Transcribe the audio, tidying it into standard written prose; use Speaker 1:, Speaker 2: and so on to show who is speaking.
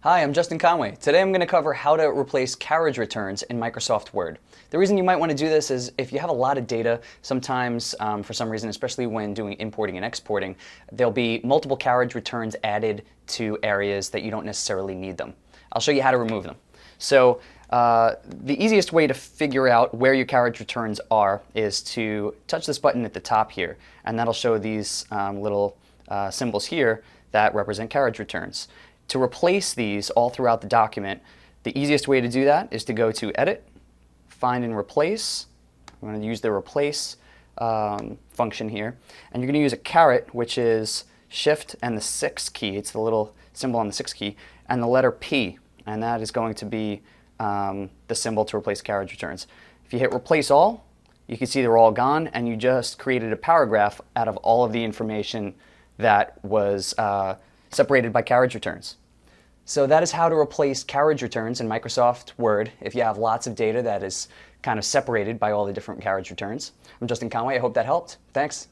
Speaker 1: Hi, I'm Justin Conway. Today I'm going to cover how to replace carriage returns in Microsoft Word. The reason you might want to do this is if you have a lot of data, sometimes for some reason, especially when doing importing and exporting, there'll be multiple carriage returns added to areas that you don't necessarily need them. I'll show you how to remove them. So the easiest way to figure out where your carriage returns are is to touch this button at the top here, and that'll show these little symbols here that represent carriage returns. To replace these all throughout the document, the easiest way to do that is to go to Edit, Find and Replace. I'm going to use the Replace function here. And you're going to use a caret, which is Shift and the 6 key. It's the little symbol on the 6 key, and the letter P. And that is going to be the symbol to replace carriage returns. If you hit Replace All, you can see they're all gone, and you just created a paragraph out of all of the information that was separated by carriage returns. So that is how to replace carriage returns in Microsoft Word if you have lots of data that is kind of separated by all the different carriage returns. I'm Justin Conway. I hope that helped. Thanks.